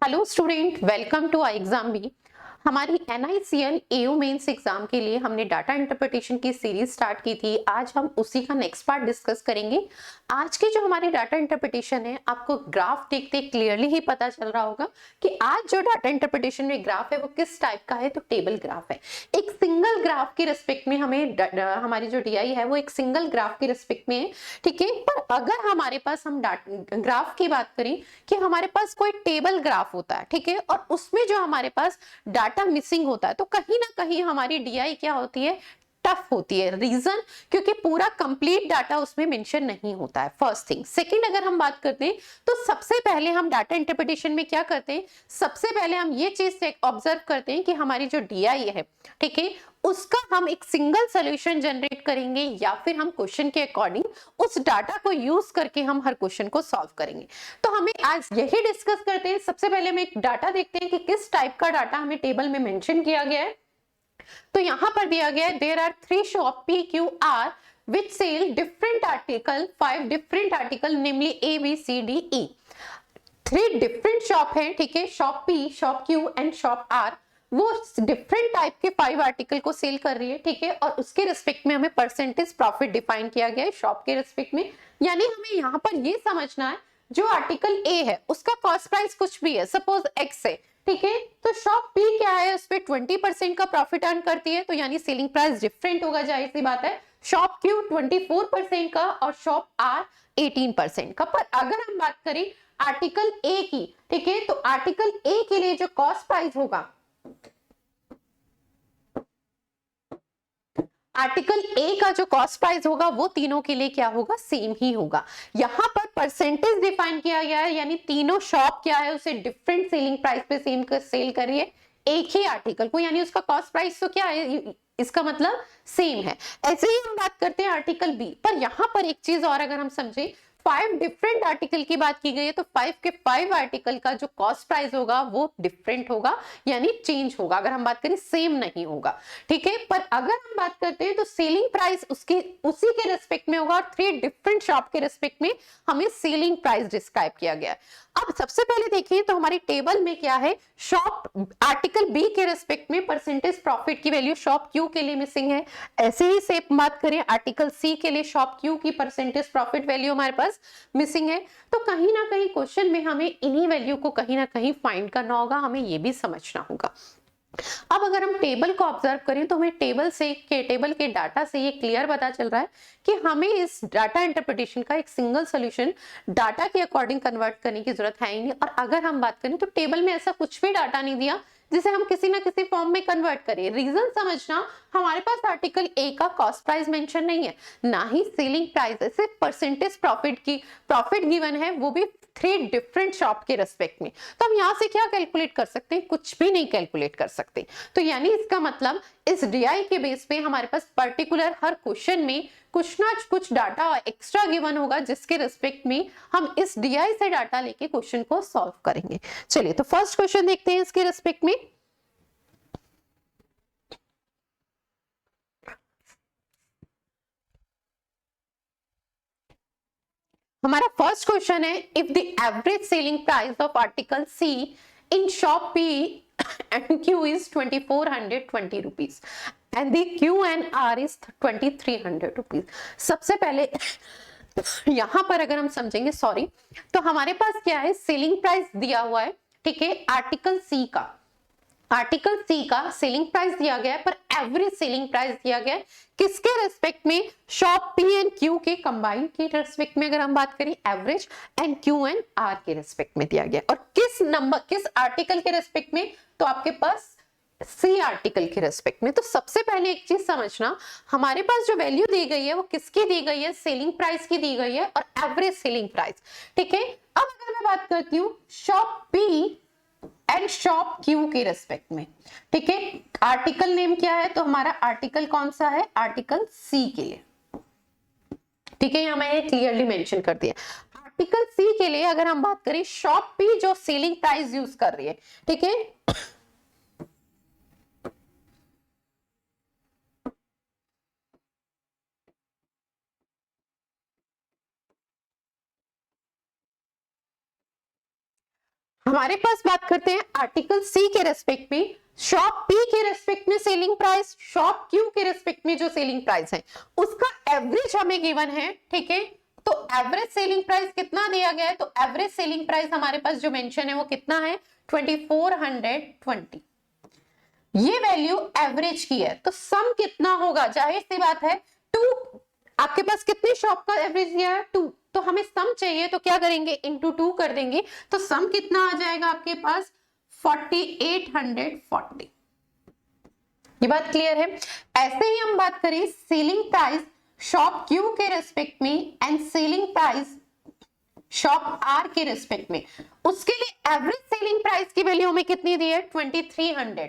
Hello student, welcome to ixambee. हमारी NICL AU mains exam के लिए हमने डाटा इंटरप्रिटेशन की सीरीज स्टार्ट की थी। आज हम उसी का नेक्स्ट पार्ट डिस्कस करेंगे। आज की जो हमारी डाटा इंटरप्रिटेशन है, आपको ग्राफ देखते क्लियरली ही पता चल रहा होगा कि आज जो डाटा इंटरप्रिटेशन में ग्राफ है वो किस टाइप का है। तो टेबल ग्राफ है। एक सिंगल ग्राफ की रिस्पेक्ट में हमें हमारी जो DI है वो एक सिंगल ग्राफ की रिस्पेक्ट में है, ठीक है। पर अगर हमारे पास हम ग्राफ की बात करें कि हमारे पास कोई टेबल ग्राफ होता है, ठीक है, और उसमें जो हमारे पास डाटा मिसिंग होता है, तो कहीं ना कहीं हमारी DI क्या होती है, टफ होती है। रीजन, क्योंकि पूरा कंप्लीट डाटा उसमें मेंशन नहीं होता है। First thing. सेकंड, अगर हम बात करते हैं तो सबसे पहले हम डाटा इंटरप्रिटेशन में क्या करते हैं, सबसे पहले हम ये चीज ऑब्जर्व करते हैं कि हमारी जो DI है, ठीक है, उसका हम एक सिंगल सोल्यूशन जनरेट करेंगे या फिर हम क्वेश्चन के अकॉर्डिंग उस डाटा को यूज करके हम हर क्वेश्चन को सॉल्व करेंगे। तो हमें आज यही डिस्कस करते हैं। सबसे पहले हम एक डाटा देखते हैं कि किस टाइप का डाटा हमें टेबल में मेंशन किया गया है। तो यहां पर दिया गया है, there are 3 shop PQR which sell different article, 5 different article, namely ABCDE। 3 different shop है, ठीक है। Shop P, shop Q and shop R, वो डिफरेंट टाइप के 5 आर्टिकल को सेल कर रही है, ठीक है। और उसके रिस्पेक्ट में हमें परसेंटेज प्रॉफिट डिफाइन किया गया है शॉप के रिस्पेक्ट में। यानी हमें यहाँ पर ये समझना है, जो आर्टिकल A है उसका कॉस्ट प्राइस कुछ भी है, सपोज X है, ठीक है। तो शॉप P क्या है, उस पर 20% का प्रॉफिट अर्न करती है, तो यानी सेलिंग प्राइस डिफरेंट होगा, जाहिर सी बात है। शॉप Q 24% का और शॉप R 18% का। पर अगर हम बात करें आर्टिकल ए की, ठीक है, तो आर्टिकल ए के लिए जो कॉस्ट प्राइस होगा, आर्टिकल ए का जो कॉस्ट प्राइस होगा वो तीनों के लिए क्या होगा, सेम ही होगा। यहां पर परसेंटेज डिफाइन किया गया है, यानी तीनों शॉप क्या है, उसे डिफरेंट सेलिंग प्राइस पे सेम सेल करिए एक ही आर्टिकल को, यानी उसका कॉस्ट प्राइस तो क्या है, इसका मतलब सेम है। ऐसे ही हम बात करते हैं आर्टिकल बी। पर यहां पर एक चीज और अगर हम समझे, 5 डिफरेंट आर्टिकल की बात की गई है, तो 5 के 5 आर्टिकल का जो कॉस्ट प्राइस होगा वो डिफरेंट होगा, यानी चेंज होगा। अगर हम बात करें सेम नहीं होगा, ठीक है। पर अगर हम बात करते हैं तो सेलिंग प्राइस उसके उसी के रिस्पेक्ट में होगा, और 3 डिफरेंट शॉप के रिस्पेक्ट में हमें सेलिंग प्राइस डिस्क्राइब किया गया है। अब सबसे पहले देखिए तो हमारी टेबल में क्या है, शॉप आर्टिकल बी के रिस्पेक्ट में परसेंटेज प्रॉफिट की वैल्यू शॉप क्यू के लिए मिसिंग है। ऐसे ही से बात करें आर्टिकल सी के लिए, शॉप क्यू की परसेंटेज प्रॉफिट वैल्यू हमारे पास मिसिंग है। तो कहीं ना कहीं क्वेश्चन में हमें इन्हीं वैल्यू को कहीं ना कहीं फाइंड करना होगा, हमें ये भी समझना होगा। अब अगर हम टेबल को ऑब्जर्व करें तो हमें टेबल के डाटा से ये क्लियर पता चल रहा है कि हमें इस डाटा इंटरप्रिटेशन का एक सिंगल सॉल्यूशन डाटा के अकॉर्डिंग कन्वर्ट करने की जरूरत है ही नहीं। और अगर हम बात करें तो टेबल में ऐसा कुछ भी डाटा नहीं दिया जिसे हम किसी ना किसी फॉर्म में कन्वर्ट करें। रीजन समझना, हमारे पास आर्टिकल ए का कॉस्ट प्राइस मेंशन नहीं है, ना ही सेलिंग प्राइस, ऐसे परसेंटेज प्रॉफिट गिवन है, वो भी 3 डिफरेंट शॉप के रेस्पेक्ट में। तो हम यहां से क्या कैलकुलेट कर सकते हैं, कुछ भी नहीं कैलकुलेट कर सकते। तो यानी इसका मतलब इस DI के बेस पे हमारे पास पर्टिकुलर हर क्वेश्चन में कुछ ना कुछ डाटा एक्स्ट्रा गिवन होगा, जिसके रिस्पेक्ट में हम इस DI से डाटा लेके क्वेश्चन को सॉल्व करेंगे। चलिए तो फर्स्ट क्वेश्चन देखते हैं इसके रिस्पेक्ट में। हमारा फर्स्ट क्वेश्चन है, if the average selling price of article C in shop P and Q is 2420 rupees and the Q and R is 2300 rupees। सबसे पहले यहां पर अगर हम समझेंगे, सॉरी, तो हमारे पास क्या है, सेलिंग प्राइस दिया हुआ है, ठीक है, आर्टिकल सी का। आर्टिकल सी का सेलिंग प्राइस दिया गया है, पर एवरेज सेलिंग प्राइस दिया गया है किसके रेस्पेक्ट में, शॉप P एंड Q के कंबाइन के रेस्पेक्ट में। अगर हम बात करें average and Q and R के रेस्पेक्ट में दिया गया, और किस आर्टिकल के रेस्पेक्ट में, तो आपके पास सी आर्टिकल के रेस्पेक्ट में। तो सबसे पहले एक चीज समझना, हमारे पास जो वैल्यू दी गई है वो किसकी दी गई है, सेलिंग प्राइस की दी गई है, और एवरेज सेलिंग प्राइस, ठीक है। अब अगर मैं बात करती हूँ shop P and shop Q के रेस्पेक्ट में, ठीक है, आर्टिकल नेम क्या है, तो हमारा आर्टिकल कौन सा है, आर्टिकल सी के लिए, ठीक है। यहां मैंने क्लियरली मेंशन कर दिया। आर्टिकल सी के लिए अगर हम बात करें, शॉप पी जो सेलिंग प्राइस यूज कर रही है, ठीक है, हमारे पास बात करते हैं आर्टिकल सी के रेस्पेक्ट में, शॉप पी के रेस्पेक्ट में सेलिंग प्राइस, शॉप क्यू के रेस्पेक्ट में जो सेलिंग प्राइस है उसका एवरेज हमें गिवन है, ठीक है। तो एवरेज सेलिंग प्राइस कितना दिया गया है, तो एवरेज सेलिंग प्राइस हमारे पास जो मेंशन है वो कितना है 2420। ये वैल्यू एवरेज की है, तो सम कितना होगा, जाहिर सी बात है 2, आपके पास कितने शॉप का एवरेज दिया है 2, तो हमें सम चाहिए तो क्या करेंगे इंटू 2 कर देंगे, तो सम कितना आ जाएगा आपके पास 4840। ये बात क्लियर है। ऐसे ही हम बात करें सेलिंग प्राइस शॉप क्यू के रेस्पेक्ट में and selling price shop R के रेस्पेक्ट में, उसके लिए एवरेज सेलिंग प्राइस की वैल्यू हमें कितनी दी है 2300।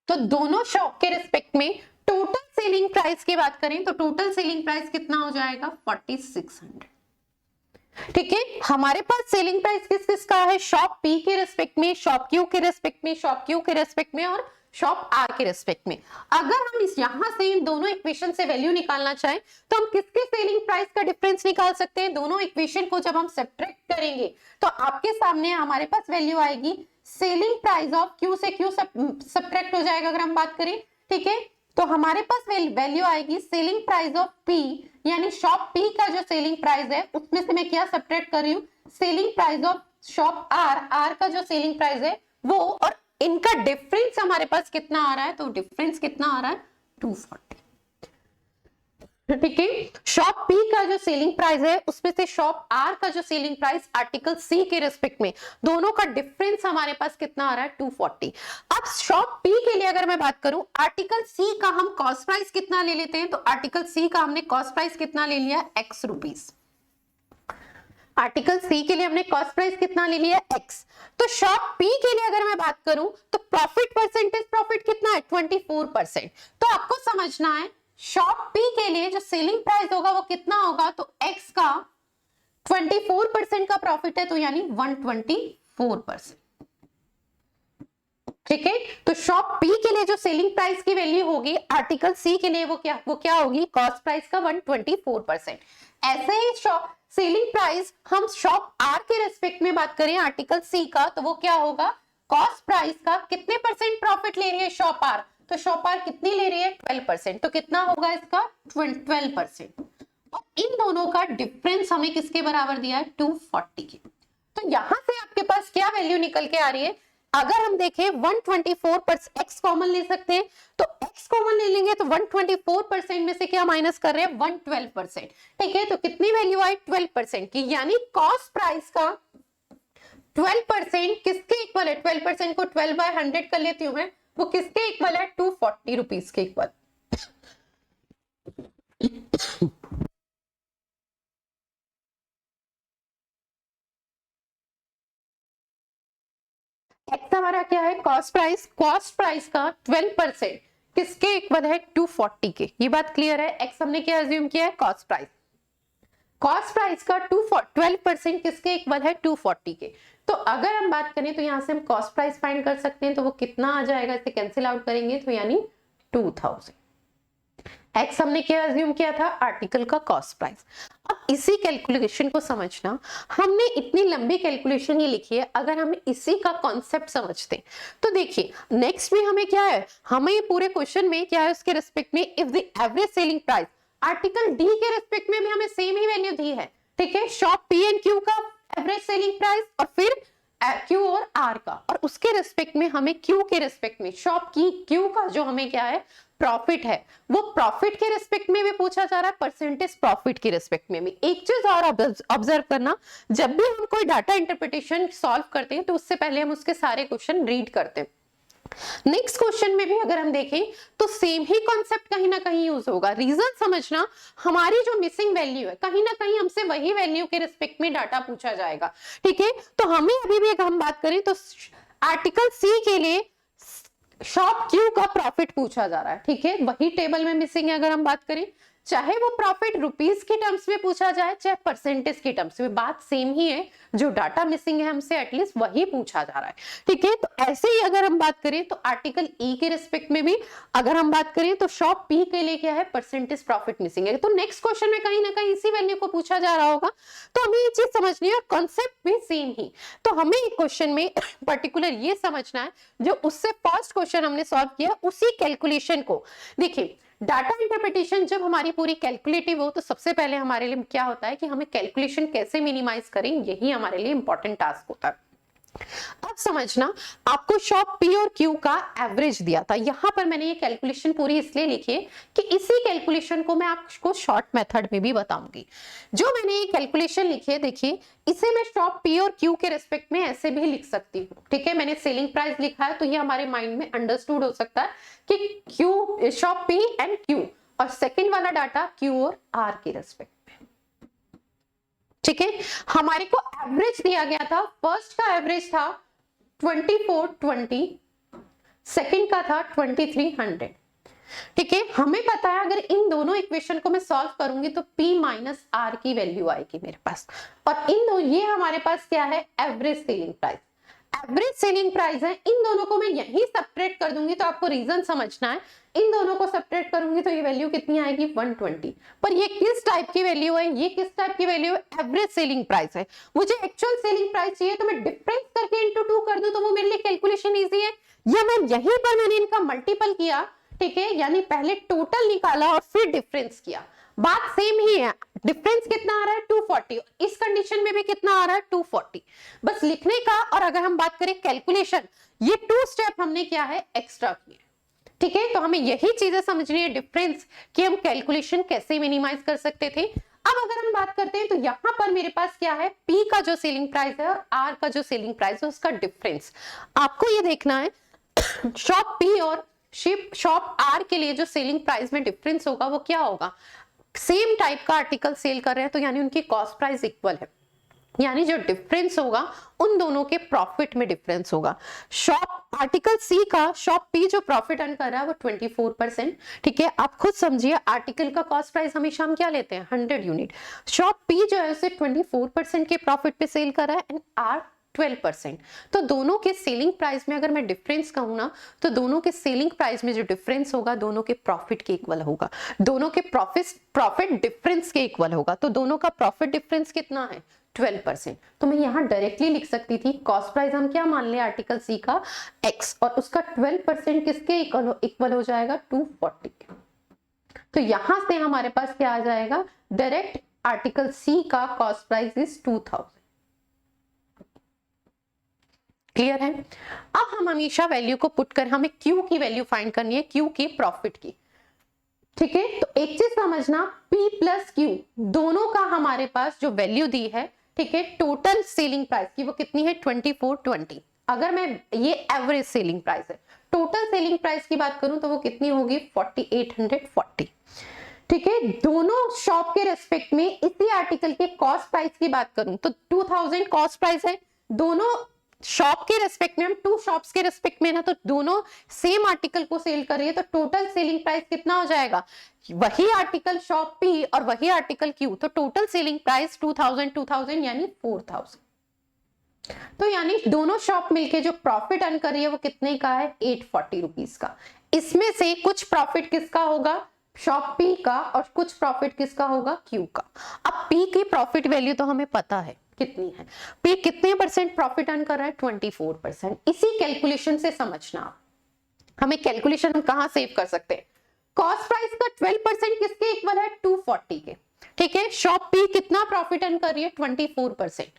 तो दोनों शॉप के रिस्पेक्ट में टोटल सेलिंग प्राइस की बात करें तो टोटल सेलिंग प्राइस कितना हो जाएगा 4600। ठीक है, हमारे पास सेलिंग प्राइस किस किस का है, शॉप पी के रेस्पेक्ट में, शॉप क्यू के रेस्पेक्ट में, शॉप क्यू के रेस्पेक्ट में और शॉप आर के रेस्पेक्ट में। अगर हम इस यहां से इन दोनों इक्वेशन से वैल्यू निकालना चाहें तो हम किसके सेलिंग प्राइस का डिफरेंस निकाल सकते हैं, दोनों इक्वेशन को जब हम सब्ट्रैक्ट करेंगे तो आपके सामने हमारे पास वैल्यू आएगी सेलिंग प्राइस ऑफ क्यू से क्यू सब्ट्रैक्ट हो जाएगा अगर हम बात करें, ठीक है। तो हमारे पास वैल्यू आएगी सेलिंग प्राइस ऑफ पी, यानी शॉप पी का जो सेलिंग प्राइस है उसमें से मैं क्या सब्ट्रैक्ट कर रही हूँ selling price of shop R, R का जो सेलिंग प्राइस है वो, और इनका डिफरेंस हमारे पास कितना आ रहा है, तो डिफरेंस कितना आ रहा है 240। ठीक है, शॉप पी का जो सेलिंग प्राइस है उसमें से शॉप आर का जो सेलिंग प्राइस आर्टिकल सी के रेस्पेक्ट में, दोनों का डिफरेंस हमारे पास कितना आ रहा है 240। अब शॉप पी के लिए अगर मैं बात करूं, आर्टिकल सी का हम कॉस्ट प्राइस कितना ले लेते हैं, तो आर्टिकल सी का हमने कॉस्ट प्राइस कितना ले लिया x रुपीस। आर्टिकल सी के लिए हमने कॉस्ट प्राइस कितना ले लिया x। तो शॉप पी के लिए अगर मैं बात करूं तो प्रॉफिट परसेंटेज प्रॉफिट कितना है 24%। तो आपको समझना है शॉप पी के लिए जो सेलिंग प्राइस होगा वो कितना होगा, तो x का 24% का प्रॉफिट है तो यानी 124%। ठीक है, तो शॉप पी के लिए जो सेलिंग प्राइस की वैल्यू होगी आर्टिकल सी के लिए वो क्या होगी, कॉस्ट प्राइस का 124%। ऐसे ही सेलिंग प्राइस हम शॉप आर के रेस्पेक्ट में बात करें आर्टिकल सी का, तो वो क्या होगा, कॉस्ट प्राइस का कितने परसेंट प्रॉफिट ले रही है शॉप आर, तो शॉप आर कितनी ले रही है 12%, तो कितना होगा इसका 12%। और इन दोनों का डिफरेंस हमें किसके बराबर दिया है 240 के। तो यहां से आपके पास क्या वैल्यू निकल के आ रही है, अगर हम देखें 124% x कॉमन ले सकते हैं, तो x कॉमन ले लेंगे तो 124% में से क्या माइनस कर रहे हैं 112%। ठीक है, तो कितनी वैल्यू आई 12% की, यानी कॉस्ट प्राइस का 12% किसके इक्वल है, 12% को 12/100 कर लेती हूं मैं, वो किसके इक्वल है 240 रुपीस के इक्वल। एक्स हमारा क्या है कॉस्ट प्राइस का 12% किसके इक्वल है 240 के। ये बात क्लियर है, एक्स हमने क्या अज्यूम किया है कॉस्ट प्राइस का 12% किसके इक्वल है 240 के। तो अगर हम बात करें तो यहां से हम कॉस्ट प्राइस फाइंड कर सकते हैं, तो वो कितना आ जाएगा, इसे कैंसिल आउट करेंगे तो यानी 2000। एक्स हमने क्या अज्यूम किया था आर्टिकल का कॉस्ट प्राइस। अब इसी कैलकुलेशन को समझना, हमने इतनी लंबी कैलकुलेशन ये लिखी है, अगर हम इसी का कॉन्सेप्ट समझते तो देखिए नेक्स्ट में हमें क्या है, हमें पूरे क्वेश्चन में क्या है उसके रिस्पेक्ट में if the average selling price, article D के रिस्पेक्ट में भी हमें सेम ही वैल्यू दी है। ठीक है, शॉप पी एंड क्यू का एवरेज सेलिंग प्राइस और फिर क्यू और आर का, और उसके रिस्पेक्ट में हमें क्यू के रिस्पेक्ट में शॉप की क्यू का जो हमें क्या है प्रॉफिट है, वो प्रॉफिट के रिस्पेक्ट में भी पूछा जा रहा है, परसेंटेज प्रॉफिट के रिस्पेक्ट में भी। एक चीज और ऑब्जर्व करना, जब भी हम कोई डाटा इंटरप्रिटेशन सॉल्व करते हैं तो उससे पहले हम उसके सारे क्वेश्चन रीड करते हैं। नेक्स्ट क्वेश्चन में भी अगर हम देखें तो सेम ही कॉन्सेप्ट कहीं ना कहीं यूज होगा। रीजन समझना, हमारी जो मिसिंग वैल्यू है कहीं ना कहीं हमसे वही वैल्यू के रिस्पेक्ट में डाटा पूछा जाएगा। ठीक है, तो हमें अभी भी अगर हम बात करें तो आर्टिकल सी के लिए शॉप क्यू का प्रॉफिट पूछा जा रहा है। ठीक है, वही टेबल में मिसिंग है अगर हम बात करें। चाहे वो प्रॉफिट रुपीस के टर्म्स में पूछा जाए चाहे परसेंटेज के टर्म्स में, बात सेम ही है। जो डाटा मिसिंग है हमसे एटलीस्ट वही पूछा जा रहा है, ठीक है। तो ऐसे ही अगर हम बात करें तो आर्टिकल ई के रिस्पेक्ट में भी अगर हम बात करें तो शॉप पी के लिए क्या है, परसेंटेज प्रॉफिट मिसिंग है। तो नेक्स्ट क्वेश्चन में कहीं ना कहीं इसी वैल्यू को पूछा जा रहा होगा, तो हमें ये चीज समझनी है। कॉन्सेप्ट भी सेम ही, तो हमें एक क्वेश्चन में पर्टिकुलर ये समझना है जो उससे फर्स्ट क्वेश्चन हमने सॉल्व किया उसी कैलकुलेशन को। देखिए डाटा इंटरप्रिटेशन जब हमारी पूरी कैलकुलेटिव हो तो सबसे पहले हमारे लिए क्या होता है कि हमें कैलकुलेशन कैसे मिनिमाइज करें, यही हमारे लिए इंपॉर्टेंट टास्क होता है। अब समझना, आपको शॉप पी और क्यू का एवरेज दिया था। यहां पर मैंने ये कैलकुलेशन पूरी इसलिए लिखी है कि इसी कैलकुलेशन को मैं आपको शॉर्ट मेथड में भी बताऊंगी। जो मैंने ये कैलकुलेशन लिखी है, देखिए इसे मैं शॉप पी और क्यू के रेस्पेक्ट में ऐसे भी लिख सकती हूँ, ठीक है। मैंने सेलिंग प्राइस लिखा है तो ये हमारे माइंड में अंडरस्टूड हो सकता है कि Q, shop P and Q, और सेकेंड वाला डाटा क्यू और आर के रेस्पेक्ट, ठीक है। हमारे को एवरेज दिया गया था, फर्स्ट का एवरेज था 2420, सेकंड का था 2300, ठीक है। हमें पता है अगर इन दोनों इक्वेशन को मैं सॉल्व करूंगी तो P माइनस आर की वैल्यू आएगी मेरे पास, और इन दो ये हमारे पास क्या है, average selling price. Average selling price है, इन दोनों को मैं यही सब्ट्रैक्ट कर दूंगी, तो आपको रीजन समझना है। इन दोनों को सब्ट्रैक्ट करूंगी तो ये वैल्यू कितनी आएगी, 120। पर ये किस टाइप की वैल्यू है, ये किस टाइप की वैल्यू है, एवरेज सेलिंग प्राइस है। मुझे एक्चुअल सेलिंग प्राइस चाहिए तो मैं डिफरेंस करके इंटू 2 कर दूं तो वो मेरे लिए कैलकुलेशन इजी है, या मैं यहीं पर मैंने इनका मल्टीपल किया, ठीक है, यानी पहले टोटल निकाला और फिर डिफरेंस किया, बात सेम ही है। डिफरेंस कितना आ रहा है, 240, इस कंडीशन में भी कितना आ रहा है, 240। बस लिखने का, और अगर हम बात करें कैलकुलेशन, ये 2 स्टेप हमने क्या है, एक्स्ट्रा किए, ठीक है। तो हमें यही चीजें समझनी है, डिफरेंस, कि हम कैलकुलेशन कैसे मिनिमाइज कर सकते थे। अब अगर हम बात करते हैं तो यहां पर मेरे पास क्या है, पी का जो सेलिंग प्राइस है और आर का जो सेलिंग प्राइस है उसका डिफरेंस आपको ये देखना है। शॉप पी और शॉप आर के लिए जो सेलिंग प्राइस में डिफरेंस होगा वो क्या होगा, सेम टाइप का आर्टिकल सेल कर रहे हैं तो यानी उनकी कॉस्ट प्राइस इक्वल है, यानी जो डिफरेंस होगा उन दोनों के प्रॉफिट में डिफरेंस होगा। शॉप आर्टिकल सी का शॉप पी जो प्रॉफिट अर्न कर रहा है वो 24%, ठीक है। आप खुद समझिए, आर्टिकल का कॉस्ट प्राइस हमेशा हम क्या लेते हैं, 100 यूनिट। शॉप पी जो है उसे 24% के प्रॉफिट पे सेल कर रहा है एंड आर 12%। तो दोनों के सेलिंग प्राइस में अगर मैं डिफरेंस कहूं ना, तो दोनों के सेलिंग प्राइस में जो डिफरेंस होगा दोनों के प्रॉफिट के इक्वल होगा, दोनों के प्रॉफिट डिफरेंस के इक्वल होगा। तो दोनों का प्रॉफिट डिफरेंस कितना है, 12%। तो मैं यहां डायरेक्टली लिख सकती थी, कॉस्ट प्राइस हम क्या मान ले, आर्टिकल सी का x, और उसका 12% किसके इक्वल हो जाएगा, 240 के। तो यहां से हमारे पास क्या आ जाएगा, डायरेक्ट आर्टिकल सी का कॉस्ट प्राइस इज 2000। क्लियर है। अब हम हमेशा वैल्यू को पुट कर, हमें क्यू की वैल्यू फाइंड करनी है, क्यू की प्रॉफिट की, ठीक है। तो एक चीज समझना, P प्लस क्यू दोनों का हमारे पास जो वैल्यू दी है, ठीक है, टोटल सेलिंग प्राइस की वो कितनी है, 2420। अगर मैं, ये एवरेज सेलिंग प्राइस है, टोटल सेलिंग प्राइस की बात करूं तो वो कितनी होगी, 4840, ठीक है। दोनों शॉप के रेस्पेक्ट में इसी आर्टिकल के कॉस्ट प्राइस की बात करूं तो 2000 कॉस्ट प्राइस है, दोनों शॉप के रेस्पेक्ट में, हम 2 शॉप्स के रेस्पेक्ट में ना, तो दोनों सेम आर्टिकल को सेल कर रही है, तो टोटल सेलिंग प्राइस कितना हो जाएगा, वही आर्टिकल शॉप पी और वही आर्टिकल क्यू, तो टोटल सेलिंग प्राइस 2000 यानी 4000। तो यानी दोनों शॉप मिलके जो प्रॉफिट अर्न कर रही है वो कितने का है, 840 रुपीज का। इसमें से कुछ प्रॉफिट किसका होगा, शॉप पी का, और कुछ प्रॉफिट किसका होगा, क्यू का। अब पी की प्रॉफिट वैल्यू तो हमें पता है कितनी है, पी कितने परसेंट प्रॉफिट अर्न कर रहा है, 24%। इसी कैलकुलेशन से समझना आप, हमें कैलकुलेशन हम कहां सेव कर सकते हैं, कॉस्ट प्राइस का 12% किसके इक्वल है, 240 के, ठीक है। शॉप पी कितना प्रॉफिट अर्न कर रही है, 24%।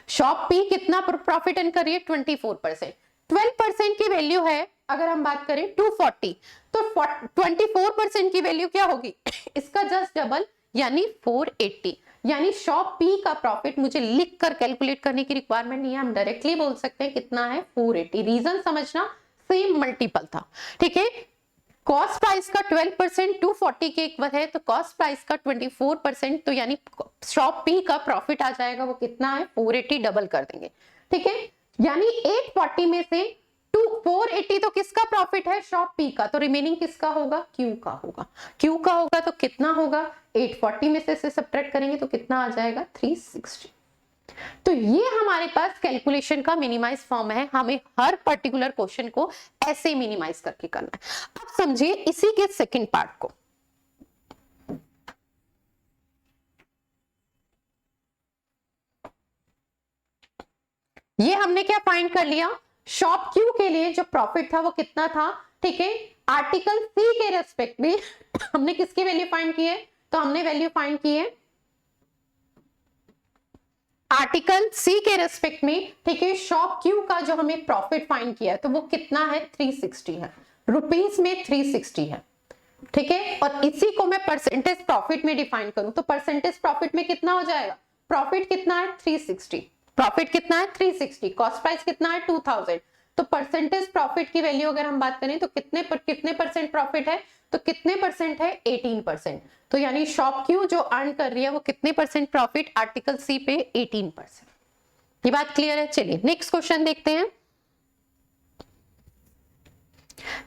शॉप पी कितना प्रॉफिट अर्न कर रही है, 24%। 12% की वैल्यू है, अगर हम बात करें 240, तो 24% की वैल्यू क्या होगी, इसका जस्ट डबल यानी 480। यानी शॉप पी का प्रॉफिट मुझे लिख कर कैलकुलेट करने की रिक्वायरमेंट नहीं है, हम डायरेक्टली बोल सकते हैं कितना है, 480। रीजन समझना, सेम मल्टीपल था, ठीक है। कॉस्ट प्राइस का 12% 240 के इक्वल है, तो कॉस्ट प्राइस का 24%, तो यानी शॉप पी का प्रॉफिट आ जाएगा वो कितना है, 480, डबल कर देंगे, ठीक है। यानी 840 में से 480 तो किसका प्रॉफिट है? शॉप पी का। तो रिमेनिंग किसका होगा? क्यू का होगा। क्यू का होगा तो कितना होगा? 840 में से सब्ट्रैक्ट करेंगे तो कितना आ जाएगा? 360। तो ये हमारे पास कैलकुलेशन का मिनिमाइज फॉर्म है। हमें हर पर्टिकुलर क्वेश्चन को ऐसे मिनिमाइज करके करना है। अब समझिए इसी के सेकंड पार्ट को। ये हमने क्या फाइंड कर लिया? शॉप क्यू के लिए जो प्रॉफिट था वो कितना था? ठीक है, आर्टिकल सी के रेस्पेक्ट में हमने किसकी वैल्यू फाइंड की है? तो हमने वैल्यू फाइंड की है आर्टिकल सी के रेस्पेक्ट में। ठीक है, शॉप क्यू का जो हमें प्रॉफिट फाइंड किया है तो वो कितना है? 360 है, रुपीस में 360 है। ठीक है, और इसी को मैं परसेंटेज प्रॉफिट में डिफाइन करूं तो परसेंटेज प्रॉफिट में कितना हो जाएगा? प्रॉफिट कितना है? 360। प्रॉफिट कितना है? 360। कॉस्ट प्राइस कितना है? 2000। तो परसेंटेज प्रॉफिट की वैल्यू अगर हम बात करें तो कितने परसेंट प्रॉफिट है? तो कितने परसेंट है? 18%। तो यानी शॉप क्यू जो अर्न कर रही है वो कितने परसेंट प्रॉफिट? आर्टिकल सी पे 18%। ये बात क्लियर है? चलिए नेक्स्ट क्वेश्चन देखते हैं।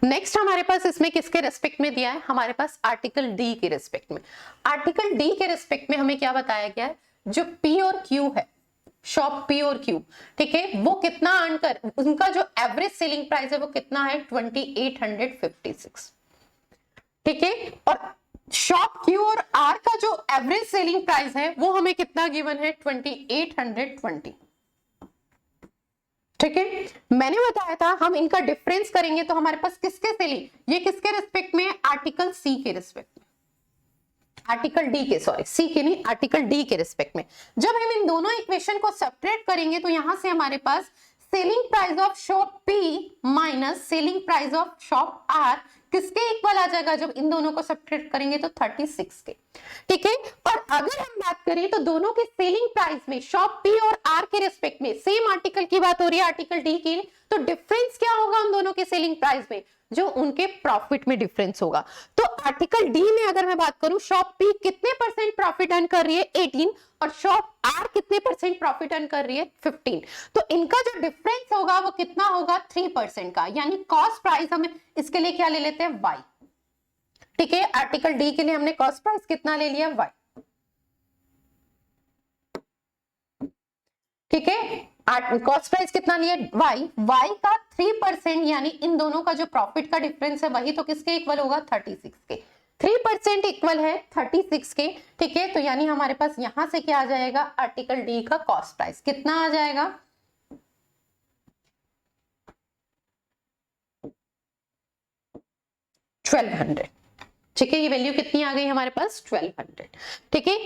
नेक्स्ट हमारे पास इसमें किसके रेस्पेक्ट में दिया है? हमारे पास आर्टिकल डी के रेस्पेक्ट में। आर्टिकल डी के रेस्पेक्ट में हमें क्या बताया गया है? जो पी और क्यू है, शॉप पी और क्यू, ठीक है, वो कितना अर्न कर, उनका जो एवरेज सेलिंग प्राइस है वो कितना है? 2856। ठीक है, और शॉप क्यू और आर का जो एवरेज सेलिंग प्राइस है वो हमें कितना गिवन है? 2820। ठीक है, मैंने बताया था हम इनका डिफरेंस करेंगे तो हमारे पास किसके सेलिंग, ये किसके रिस्पेक्ट में? आर्टिकल सी के रिस्पेक्ट में, आर्टिकल डी के, सॉरी सी के नहीं, आर्टिकल डी के रिस्पेक्ट में। जब हम इन दोनों इक्वेशन को सब्ट्रैक्ट करेंगे तो यहां से हमारे पास selling price of shop P minus selling price of shop R किसके इक्वल आ जाएगा? जब इन दोनों को सब्ट्रैक्ट करेंगे तो 36 के। ठीक है, और अगर हम बात करें तो दोनों के सेलिंग प्राइस में शॉप पी और आर के रिस्पेक्ट में सेम आर्टिकल की बात हो रही है, आर्टिकल डी की, तो डिफरेंस क्या होगा उन दोनों के सेलिंग प्राइस में? जो उनके प्रॉफिट में डिफरेंस होगा। तो आर्टिकल डी में अगर मैं बात करूं, शॉप पी कितने परसेंट प्रॉफिट अर्न कर रही है? 18, और शॉप आर कितने परसेंट प्रॉफिट अर्न कर रही है? 15। तो इनका जो डिफरेंस होगा वो कितना होगा? 3% का, यानी कॉस्ट प्राइस हम इसके लिए क्या ले लेते हैं? वाई। ठीक है, आर्टिकल डी के लिए हमने कॉस्ट प्राइस कितना ले लिया? वाई। ठीक है, कॉस्ट प्राइस कितना लिया? वाई। वाई का 3% यानी इन दोनों का जो प्रॉफिट का डिफरेंस है वही तो किसके इक्वल होगा? 36 के। 3% इक्वल है 36 के। ठीक है, तो यानी हमारे पास यहां से क्या आ जाएगा? आर्टिकल डी का कॉस्ट प्राइस कितना आ जाएगा? 1200। ठीक है, ये वैल्यू कितनी आ गई हमारे पास? 1200। ठीक है,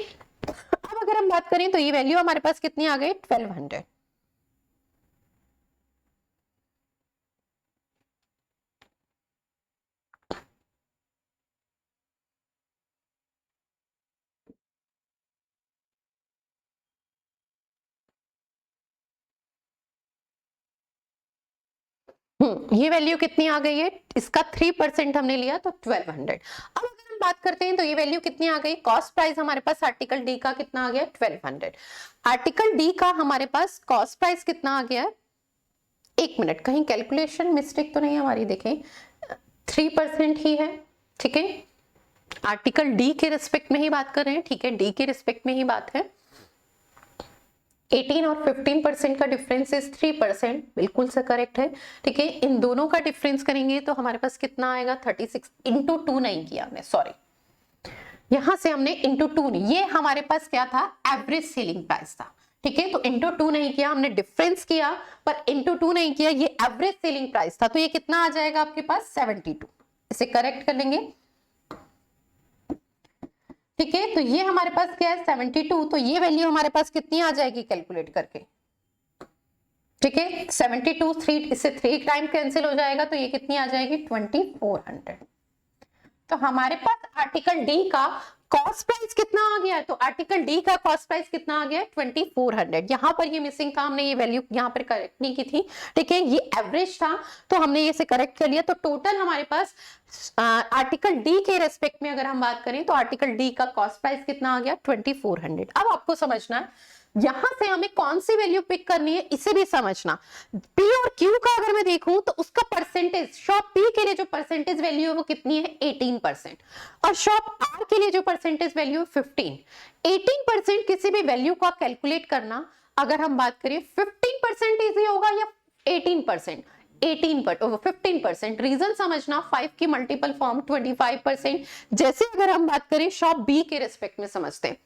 अब अगर हम बात करें तो ये वैल्यू हमारे पास कितनी आ गई? 1200। ये वैल्यू कितनी आ गई है? इसका 3% हमने लिया तो 1200। अब अगर हम बात करते हैं तो ये वैल्यू कितनी आ गई? कॉस्ट प्राइस हमारे पास आर्टिकल डी का कितना आ गया? 1200। आर्टिकल डी का हमारे पास कॉस्ट प्राइस कितना आ गया? एक मिनट, कहीं कैलकुलेशन मिस्टेक तो नहीं हमारी? देखें 3% ही है। ठीक है, आर्टिकल डी के रिस्पेक्ट में ही बात कर रहे हैं। ठीक है, डी के रिस्पेक्ट में ही बात है। 18 और 15% का डिफरेंस इज 3%, बिल्कुल से करेक्ट है। ठीक है, इन दोनों का डिफरेंस करेंगे तो हमारे पास कितना आएगा? 36 इंटू 2 नहीं किया हमने, सॉरी, यहां से हमने इंटू 2 नहीं, ये हमारे पास क्या था? एवरेज सेलिंग प्राइस था। ठीक है, तो इंटू 2 नहीं किया हमने, डिफरेंस किया पर इंटू 2 नहीं किया, ये एवरेज सेलिंग प्राइस था। तो ये कितना आ जाएगा आपके पास? 72। इसे करेक्ट कर लेंगे। ठीक है, तो ये हमारे पास क्या है? 72। तो ये वैल्यू हमारे पास कितनी आ जाएगी कैलकुलेट करके? ठीक है, 72, 3 इससे 3 टाइम कैंसिल हो जाएगा तो ये कितनी आ जाएगी? 2400। तो हमारे पास आर्टिकल डी का कॉस्ट प्राइस कितना आ गया है? तो आर्टिकल डी का कॉस्ट प्राइस कितना आ गया है? 2400। यहां पर ये मिसिंग था, हमने ये वैल्यू यहां पर करेक्ट नहीं की थी। ठीक है, ये एवरेज था तो हमने ये से करेक्ट कर लिया। तो टोटल हमारे पास आर्टिकल डी के रेस्पेक्ट में अगर हम बात करें तो आर्टिकल डी का कॉस्ट प्राइस कितना आ गया? 2400। अब आपको समझना है यहां से हमें कौन सी वैल्यू पिक करनी है इसे भी समझना। पी और क्यू का अगर मैं देखूं तो उसका परसेंटेज, शॉप पी के लिए जो परसेंटेज वैल्यू है वो कितनी है 18%, और शॉप आर के लिए जो परसेंटेज वैल्यू है 15। 18% किसी भी वैल्यू का कैलकुलेट करना, अगर हम बात करें 15% इजी होगा या 18%, 15%। रीजन समझना, 5 की मल्टीपल फॉर्म 25%। जैसे अगर हम बात करें शॉप बी के रिस्पेक्ट में समझते हैं,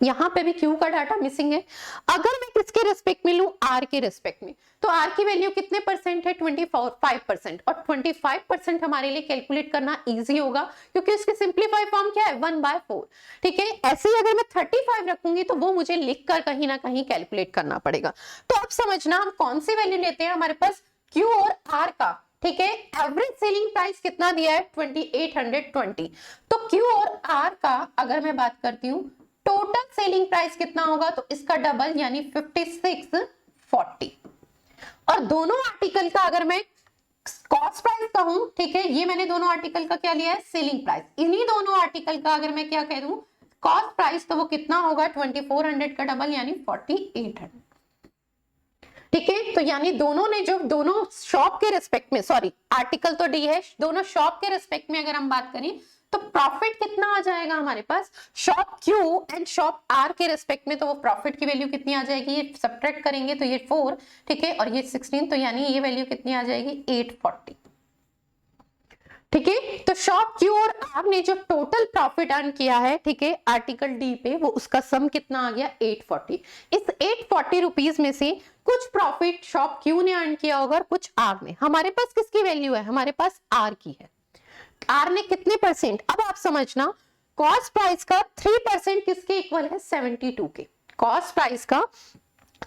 यहां पे भी क्यू का डाटा मिसिंग है। अगर मैं किसके रिस्पेक्ट में लूं, आर के रिस्पेक्ट में, तो आर की वैल्यू कितने परसेंट है 25%, और 25% हमारे लिए कैलकुलेट करना इजी होगा क्योंकि उसकी सिंपलीफाई फॉर्म क्या है 1/4। ठीक है, ऐसे ही अगर मैं 35 रखूंगी तो वो मुझे लिखकर कहीं ना कहीं कैलकुलेट करना पड़ेगा। तो अब समझना हम कौन सी वैल्यू लेते हैं, हमारे पास क्यू और आर का। ठीक है, एवरेज सेलिंग प्राइस कितना दिया है 2820। तो क्यू और आर का अगर मैं बात करती हूं टोटल सेलिंग प्राइस कितना होगा, तो इसका डबल यानी 5640। और दोनों आर्टिकल का अगर मैं कॉस्ट प्राइस कहूं, ठीक है, ये मैंने दोनों आर्टिकल का क्या लिया है सेलिंग प्राइस, इन्हीं दोनों आर्टिकल का अगर मैं क्या कह दूं कॉस्ट प्राइस, तो वो कितना होगा 2400 का डबल यानी 4800। ठीक है, तो यानी दोनों ने जो दोनों शॉप के रिस्पेक्ट में, सॉरी आर्टिकल तो डी है, दोनों शॉप के रिस्पेक्ट में अगर हम बात करें तो प्रॉफिट कितना आ जाएगा हमारे पास shop Q and shop R के रिस्पेक्ट में, तो वो प्रॉफिट की वैल्यू कितनी आ जाएगी, ये सब्ट्रैक्ट करेंगे तो ये 4, ठीक है, और ये 16, तो यानी ये वैल्यू कितनी आ जाएगी 840। ठीक है, तो शॉप क्यू और आर ने जो टोटल प्रॉफिट अर्न किया है, ठीक है, आर्टिकल डी पे, वो उसका सम कितना आ गया 840। इस 840 रुपीज में से कुछ प्रॉफिट शॉप क्यू ने अर्न किया होगा और कुछ आर ने। हमारे पास किसकी वैल्यू है, हमारे पास आर की है। आर ने कितने परसेंट, अब आप समझना कॉस्ट प्राइस का 3% किसके इक्वल है 72 के। कॉस्ट प्राइस का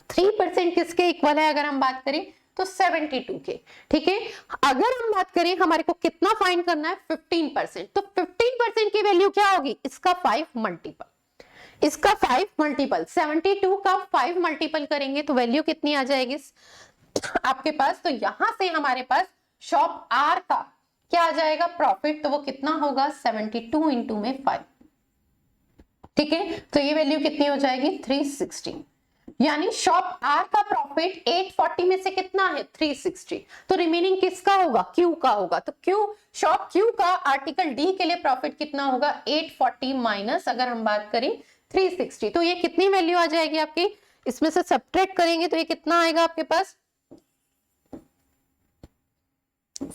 3% किसके इक्वल है अगर हम बात करें तो 72 के। ठीक है, अगर हम बात करें हमारे को कितना फाइंड करना है 15%, तो 15% की वैल्यू क्या होगी, इसका 5 मल्टीपल, इसका 5 मल्टीपल 72 का 5 मल्टीपल करेंगे तो वैल्यू कितनी आ जाएगी आपके पास। तो यहां से हमारे पास शॉप आर का क्या आ जाएगा प्रॉफिट, तो वो कितना होगा 72 इंटू में 5। ठीक है, तो ये वैल्यू कितनी हो जाएगी 360, यानी शॉप आर का प्रॉफिट 840 में से कितना है 360, तो रिमेनिंग किसका होगा क्यू का होगा। तो क्यू शॉप क्यू का आर्टिकल डी के लिए प्रॉफिट कितना होगा 840 माइनस अगर हम बात करें 360, तो ये कितनी वैल्यू आ जाएगी आपकी, इसमें से सब्ट्रैक्ट करेंगे तो ये कितना आएगा आपके पास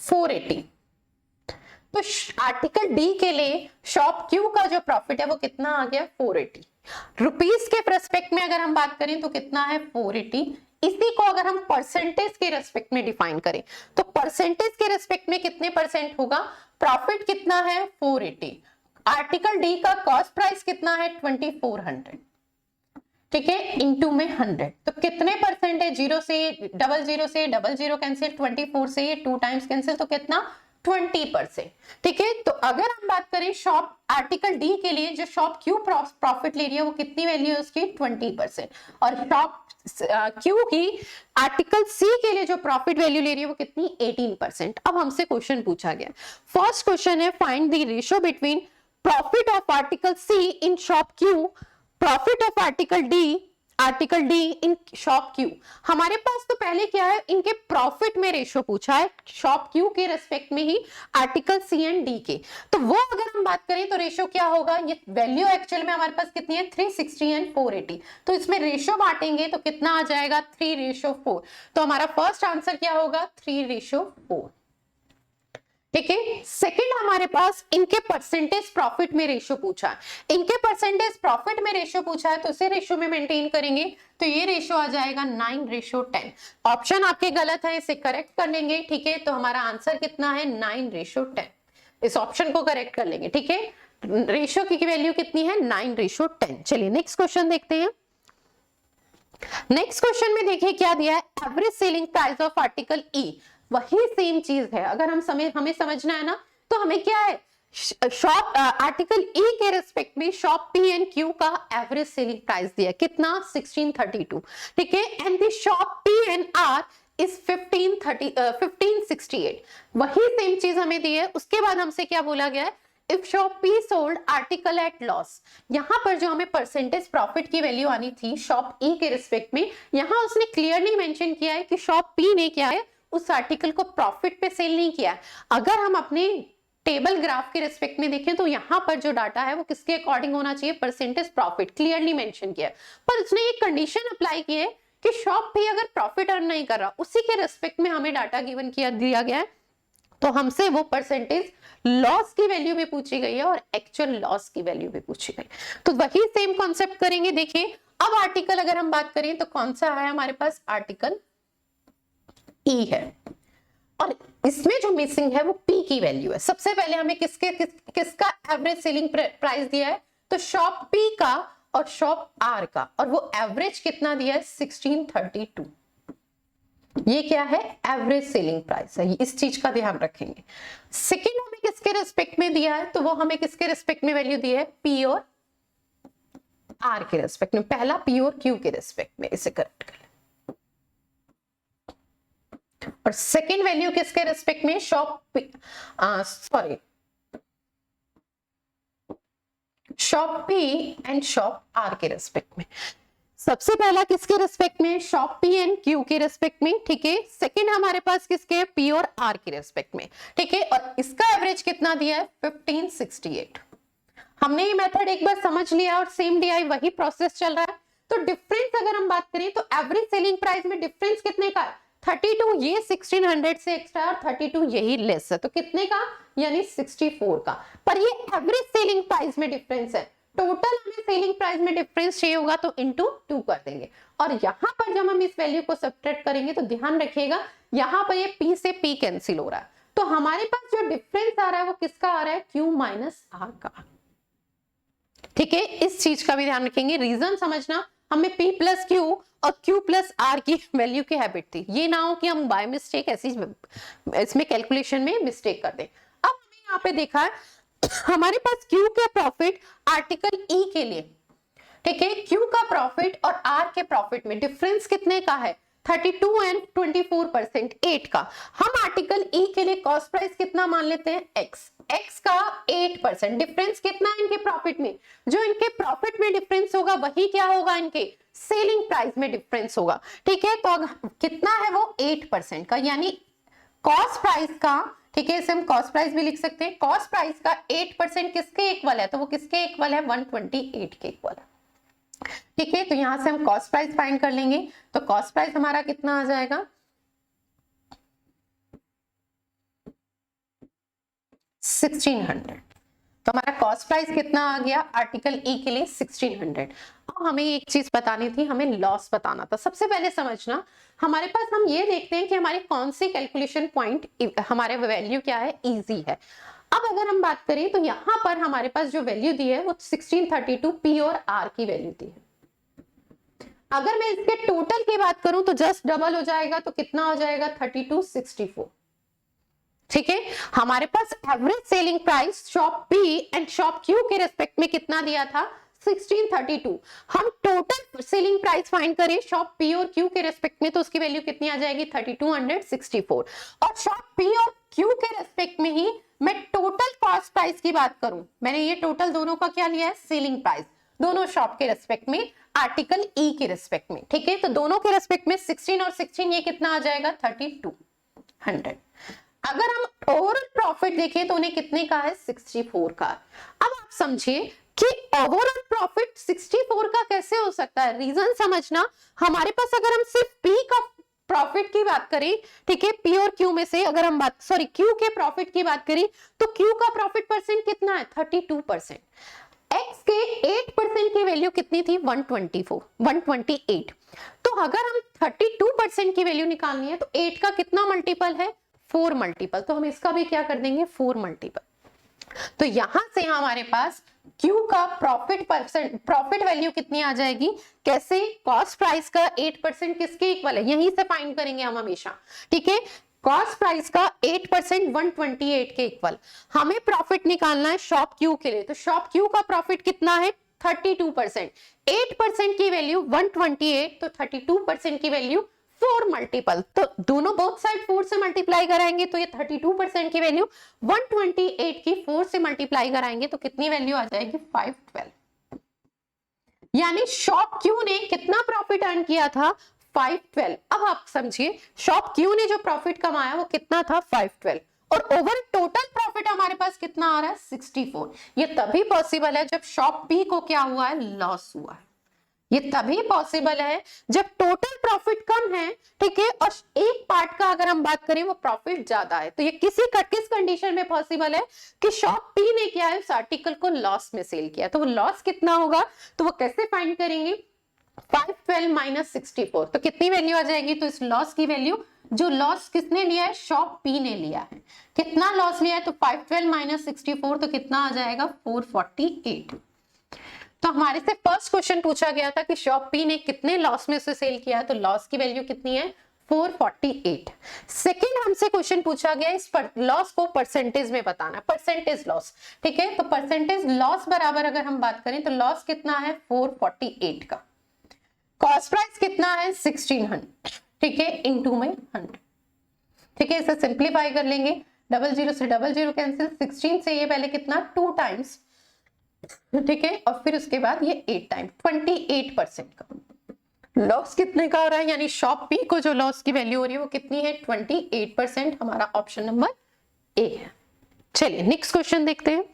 480। तो आर्टिकल डी के लिए शॉप क्यू का जो प्रॉफिट है वो कितना आ गया 480 रुपीस के रेस्पेक्ट में अगर हम बात करें तो कितना है 480। इसी को अगर हम परसेंटेज के रेस्पेक्ट में डिफाइन करें तो परसेंटेज के रेस्पेक्ट में कितने परसेंट होगा, प्रॉफिट कितना है 480, आर्टिकल डी का कॉस्ट प्राइस कितना है 2400, ठीक है, इंटू में 100, तो कितने परसेंट है, 0 से 00 कैंसिल, 24 से ये 2 टाइम्स कैंसिल, तो कितना 20%। ठीक है, तो अगर हम बात करें शॉप आर्टिकल डी के लिए जो शॉप क्यू प्रॉफिट ले रही है वो कितनी वैल्यू है उसकी 20%, और शॉप क्यू की आर्टिकल सी के लिए जो प्रॉफिट वैल्यू ले रही है वो कितनी 18%। अब हमसे क्वेश्चन पूछा गया, फर्स्ट क्वेश्चन है find the ratio between profit of article C in shop Q, profit of article D in shop Q. हमारे पास तो पहले क्या है, इनके प्रॉफिट में रेशियो पूछा है शॉप क्यू के रेस्पेक्ट में ही आर्टिकल सी एंड डी के, तो वो अगर हम बात करें तो रेशियो क्या होगा, ये वैल्यू एक्चुअल में हमारे पास कितनी है 360 एंड 480, तो इसमें रेशियो बांटेंगे तो कितना आ जाएगा 3:4, तो हमारा फर्स्ट आंसर क्या होगा 3:4। ठीक है, सेकंड हमारे पास इनके परसेंटेज प्रॉफिट में रेशियो पूछा है, इनके परसेंटेज प्रॉफिट में रेशियो पूछा है तो इसे रेशियो में मेंटेन करेंगे तो ये रेशियो आ जाएगा 9:10। ऑप्शन आपके गलत है, इसे करेक्ट कर लेंगे। ठीक है, तो हमारा आंसर कितना है 9:10, इस ऑप्शन को करेक्ट कर लेंगे। ठीक है, रेशियो की वैल्यू कितनी है 9:10। चलिए नेक्स्ट क्वेश्चन देखते हैं। नेक्स्ट क्वेश्चन में देखिए क्या दिया है, average selling price of article E, वही सेम चीज है, अगर हमें समझना है ना तो हमें क्या है शॉप आर्टिकल ई के रेस्पेक्ट में शॉप पी एंड क्यू का एवरेज सेलिंग प्राइस दिया कितना 1632। ठीक है, and the shop P and R is 1568, वही सेम चीज हमें दी है। उसके बाद हमसे क्या बोला गया है, if shop P sold article at loss, यहाँ पर जो हमें परसेंटेज प्रॉफिट की वैल्यू आनी थी शॉप ई के रिस्पेक्ट में, यहाँ उसने क्लियरली मेंशन किया है कि शॉप पी ने क्या है, उस आर्टिकल को प्रॉफिट पे सेल नहीं किया है। अगर हम अपने टेबल ग्राफ के रिस्पेक्ट में देखें तो यहाँ पर जो डाटा है वो किसके अकॉर्डिंग होना चाहिए, परसेंटेज प्रॉफिट, क्लियरली मेंशन किया है। पर उसने ये कंडीशन अप्लाई की है कि शॉप भी अगर प्रॉफिट अर्न नहीं कर रहा, उसी के रिस्पेक्ट में हमें डाटा गिवन किया दिया गया है, तो हमसे वो परसेंटेज लॉस की वैल्यू भी पूछी गई है और एक्चुअल लॉस की वैल्यू भी पूछी गई। तो वही सेम कॉन्सेप्ट करेंगे। देखिए अब आर्टिकल अगर हम बात करें तो कौन सा है हमारे पास, आर्टिकल ई है, और इसमें जो मिसिंग है वो पी की वैल्यू है। सबसे पहले हमें किसका एवरेज सेलिंग प्राइस दिया है, तो शॉप पी का और शॉप आर का, और वो एवरेज कितना दिया है, 1632। ये क्या है, एवरेज सेलिंग प्राइस है, इस चीज का ध्यान रखेंगे। सेकंड हमें किसके रिस्पेक्ट में दिया है, तो वो हमें किसके रिस्पेक्ट में वैल्यू दी है, पी और आर के रिस्पेक्ट में, पहला पी और क्यू के रिस्पेक्ट में, इसे करेक्ट कर। और सेकंड वैल्यू किसके रिस्पेक्ट में, shop P and shop R के रिस्पेक्ट में। सबसे पहला किसके रिस्पेक्ट में, शॉप पी एंड क्यू के रिस्पेक्ट में, ठीक है। सेकंड हमारे पास किसके, पी और आर के रिस्पेक्ट में, ठीक है। और इसका एवरेज कितना दिया है, 1568। हमने ये मेथड एक बार समझ लिया और सेम डीआई वही प्रोसेस चल रहा है। तो डिफरेंस अगर हम बात करें तो एवरेज सेलिंग प्राइस में डिफरेंस कितने का है, 32, ये 1600 से एक्स्ट्रा और 32 यही लेस है, तो कितने का, यानी 64 का। पर ये एवरेज सेलिंग प्राइस में डिफरेंस है, टोटल हमें सेलिंग प्राइस में डिफरेंस चाहिए होगा तो इनटू 2 कर देंगे। और यहाँ पर जब हम इस वैल्यू को सब्ट्रैक्ट करेंगे तो ध्यान रखिएगा यहाँ पर ये P से P कैंसिल हो रहा है, तो हमारे पास जो डिफरेंस आ रहा है वो किसका आ रहा है, Q माइनस R का, ठीक है। इस चीज का भी ध्यान रखेंगे, रीजन समझना, हमें P प्लस Q और Q प्लस R की वैल्यू की हैबिट थी, ये ना हो कि हम बाय मिस्टेक ऐसी इसमें कैलकुलेशन में मिस्टेक कर दें। अब हमें यहाँ पे देखा है हमारे पास Q के प्रॉफिट आर्टिकल E के लिए, ठीक है, Q का प्रॉफिट और R के प्रॉफिट में डिफरेंस कितने का है, 32 एंड 24%, 8 का। हम आर्टिकल E के लिए कॉस्ट प्राइस कितना मान लेते हैं, X का 8%, डिफरेंस कितना है इनके प्रॉफिट में, जो इनके प्रॉफिट में डिफरेंस होगा वही क्या होगा, इनके सेलिंग प्राइस में डिफरेंस होगा, ठीक है। तो कितना है वो 8% का, यानी कॉस्ट प्राइस का, ठीक है, इसे हम कॉस्ट प्राइस भी लिख सकते हैं, कॉस्ट प्राइस का 8% किसके इक्वल है, तो वो किसके इक्वल है, 128 के इक्वल है, ठीक है। तो यहां से हम कॉस्ट प्राइस फाइंड कर लेंगे, तो कॉस्ट प्राइस हमारा कितना आ जाएगा, 1600। तो हमारा कॉस्ट प्राइस कितना आ गया आर्टिकल ई के लिए, 1600। अब हमें एक चीज बतानी थी, हमें लॉस बताना था। सबसे पहले समझना, हमारे पास हम ये देखते हैं कि हमारे कौन सी कैलकुलेशन पॉइंट हमारे वैल्यू क्या है, इजी है। अब अगर हम बात करें तो यहाँ पर हमारे पास जो वैल्यू दी है वो 1632 पी और आर की वैल्यू दी है। अगर मैं इसके टोटल की बात करूं तो जस्ट डबल हो जाएगा, तो कितना हो जाएगा, 3264, ठीक है। हमारे पास average selling price shop P and shop Q के रेस्पेक्ट में कितना दिया था, 1632। हम टोटल सेलिंग प्राइस फाइंड करें शॉप पी और क्यू के रेस्पेक्ट में, तो उसकी वैल्यू कितनी आ जाएगी, 3264। और शॉप पी और क्यू के रेस्पेक्ट में ही मैं टोटल कॉस्ट प्राइस की बात करूं, मैंने ये टोटल दोनों का क्या लिया है, सेलिंग प्राइस, दोनों शॉप के रेस्पेक्ट में, आर्टिकल ई के रेस्पेक्ट में, ठीक है। तो दोनों के रेस्पेक्ट में 16 और 16 ये कितना आ जाएगा, 3200। अगर हम ओवरऑल प्रॉफिट देखें तो उन्हें कितने का है, 64 का। अब आप समझिए कि ओवरऑल प्रॉफिट 64 का कैसे हो सकता है, रीजन समझना, हमारे पास अगर हम सिर्फ पी का प्रॉफिट की बात करें, ठीक है, पी और क्यू में से अगर हम क्यू के प्रॉफिट की बात करें तो क्यू का प्रॉफिट परसेंट कितना है, 32%। एक्स के 8% की वैल्यू कितनी थी, 128। तो अगर हम 32% की वैल्यू निकालनी है तो 8 का कितना मल्टीपल है, 4 मल्टीपल, तो हम इसका भी क्या कर देंगे, 4 मल्टीपल। तो यहां से हमारे पास Q का प्रॉफिट वैल्यू कितनी आ जाएगी, कैसे, कॉस्ट प्राइस का 8% किसके इक्वल है, यहीं से फाइंड करेंगे हम हमेशा, ठीक है। कॉस्ट प्राइस का 8% 128 के इक्वल। हमें प्रॉफिट निकालना है शॉप क्यू के लिए, तो शॉप क्यू का प्रॉफिट कितना है, 32%, 8% की वैल्यू 128, तो 32% की वैल्यू 4 मल्टीपल, तो दोनों बोथ साइड 4 से मल्टीप्लाई कराएंगे तो ये 32% की वैल्यू 128 की 4 से मल्टीप्लाई कराएंगे तो कितनी वैल्यू आ जाएगी 512। यानी शॉप क्यू ने कितना प्रॉफिट अर्न किया था 512। अब आप समझिए शॉप क्यू ने जो प्रॉफिट कमाया वो कितना था 512 और ओवर टोटल प्रॉफिट हमारे पास कितना आ रहा है 64। ये तभी पॉसिबल है जब शॉप पी को क्या हुआ है लॉस हुआ है। ये तभी पॉसिबल है जब टोटल प्रॉफिट कम है, ठीक है, और एक पार्ट का अगर हम बात करें वो प्रॉफिट ज्यादा है। तो ये किस कंडीशन में पॉसिबल है कि शॉप पी ने क्या है उस आर्टिकल को लॉस में सेल किया। तो वो लॉस कितना होगा तो वो कैसे फाइंड करेंगे 512 माइनस 64 तो कितनी वैल्यू आ जाएगी। तो इस लॉस की वैल्यू जो लॉस किसने लिया है शॉप पी ने लिया है, कितना लॉस लिया है तो 512 माइनस 64 तो कितना आ जाएगा 448। तो हमारे से फर्स्ट क्वेश्चन पूछा गया था कि शॉप पी ने कितने लॉस में से सेल किया, तो लॉस की वैल्यू कितनी है 448। सेकेंड हमसे क्वेश्चन पूछा गया इस लॉस को परसेंटेज में बताना, परसेंटेज लॉस, ठीक है। तो परसेंटेज लॉस बराबर अगर हम बात करें तो लॉस कितना है 448 का, कॉस्ट प्राइस कितना है 1600, ठीक है, इनटू में 100, ठीक है। इसे सिंप्लीफाई कर लेंगे, 00 से 00 कैंसिल, 16 से ये पहले कितना 2 टाइम्स, ठीक है, और फिर उसके बाद ये 8 टाइम 28% का लॉस कितने का हो रहा है, यानी शॉप पी को जो लॉस की वैल्यू हो रही है वो कितनी है 28%। हमारा ऑप्शन नंबर ए है। चलिए नेक्स्ट क्वेश्चन देखते हैं।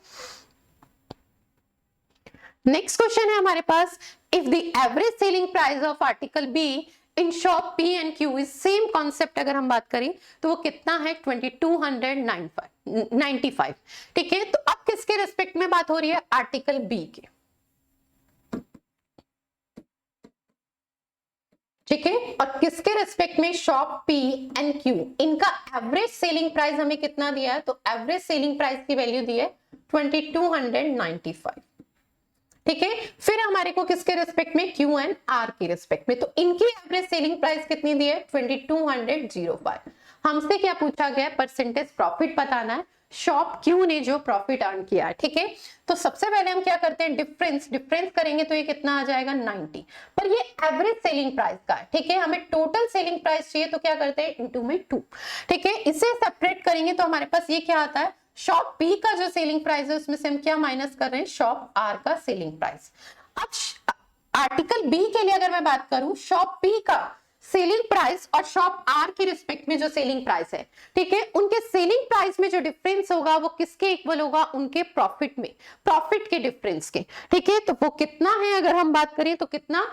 नेक्स्ट क्वेश्चन है हमारे पास, if the average selling price of article B in shop P and Q is same concept अगर हम बात करें तो वो कितना है 2295, ठीक है। तो अब किसके रेस्पेक्ट में बात हो रही है आर्टिकल बी के, ठीक है, और किसके रेस्पेक्ट में शॉप पी एंड क्यू, इनका एवरेज सेलिंग प्राइस हमें कितना दिया है तो एवरेज सेलिंग प्राइस की वैल्यू दी है 2295, ठीक है। फिर हमारे को किसके रेस्पेक्ट में क्यू एंड आर के रेस्पेक्ट में, तो इनकी एवरेज सेलिंग प्राइस कितनी दी है 2205। हमसे क्या पूछा गया परसेंटेज प्रॉफिट बताना है, शॉप क्यू ने जो प्रॉफिट अर्न किया है, ठीक है। तो सबसे पहले हम क्या करते हैं डिफरेंस करेंगे तो ये कितना आ जाएगा 90, पर ये एवरेज सेलिंग प्राइस का है, ठीक है। हमें टोटल सेलिंग प्राइस चाहिए तो क्या करते हैं इनटू में 2, ठीक है। इसे सेपरेट करेंगे तो हमारे पास ये क्या आता है शॉप पी का जो सेलिंग प्राइस है उसमें से हम क्या माइनस कर रहे हैं शॉप आर का सेलिंग प्राइस। अब आर्टिकल बी के लिए अगर मैं बात करूं शॉप पी का सेलिंग प्राइस और शॉप आर के रिस्पेक्ट में जो सेलिंग प्राइस है, ठीक है, उनके सेलिंग प्राइस में जो डिफरेंस होगा वो किसके इक्वल होगा उनके प्रॉफिट में, प्रॉफिट के डिफरेंस के, ठीक है। तो वो कितना है अगर हम बात करें तो कितना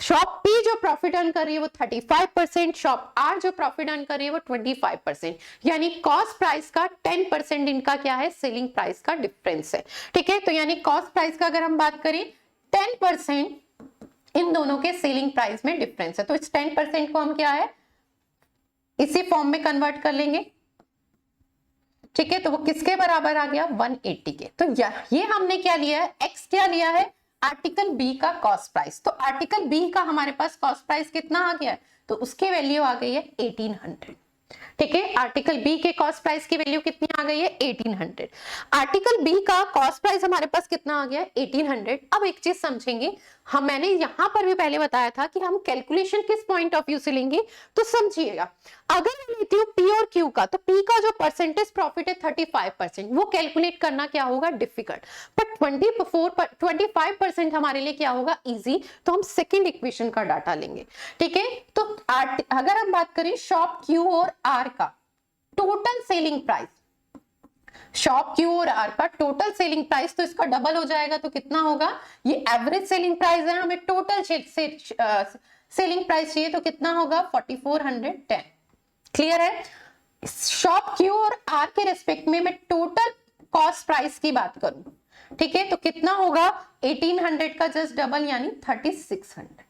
शॉप पी जो प्रॉफिट अर्न कर रही है वो 35%, शॉप आर जो प्रॉफिट अर्न कर रही है वो 25%, यानी कॉस्ट प्राइस का 10% इनका क्या है सेलिंग प्राइस का डिफरेंस है, ठीक है। तो यानी कॉस्ट प्राइस का अगर हम बात करें 10% इन दोनों के सेलिंग प्राइस में डिफरेंस है, तो इस 10% को हम क्या है इसी फॉर्म में कन्वर्ट कर लेंगे, ठीक है। तो वो किसके बराबर आ गया 180 के। तो ये हमने क्या लिया है एक्स क्या लिया है आर्टिकल बी का कॉस्ट प्राइस, तो आर्टिकल बी का हमारे पास कॉस्ट प्राइस कितना आ गया है तो उसकी वैल्यू आ गई है 1800, ठीक है। आर्टिकल बी के कॉस्ट प्राइस की वैल्यू कितनी आ गई है 1800। आर्टिकल बी का कॉस्ट प्राइस हमारे पास कितना आ गया 1800। अब एक चीज समझेंगे, मैंने यहां पर भी पहले बताया था कि हम कैलकुलेशन किस पॉइंट ऑफ व्यू से लेंगे, तो समझिएगा अगर मैं लेती हूँ पी और क्यू का, तो पी का जो परसेंटेज प्रॉफिट है 35%, वो कैलकुलेट करना क्या होगा डिफिकल्ट, बट 25% हमारे लिए क्या होगा इजी, तो हम सेकेंड इक्वेशन का डाटा लेंगे, ठीक है। तो अगर हम बात करें शॉप क्यू और आर का total selling price, shop Q और आर का टोटल सेलिंग प्राइस तो इसका डबल हो जाएगा, तो कितना होगा ये एवरेज सेलिंग प्राइस है, हमें टोटल सेलिंग प्राइस चाहिए तो कितना होगा 4410। क्लियर है। शॉप क्यू और आर के रेस्पेक्ट में मैं टोटल कॉस्ट प्राइस की बात करूं, ठीक है, तो कितना होगा 1800 का जस्ट डबल यानी 3600।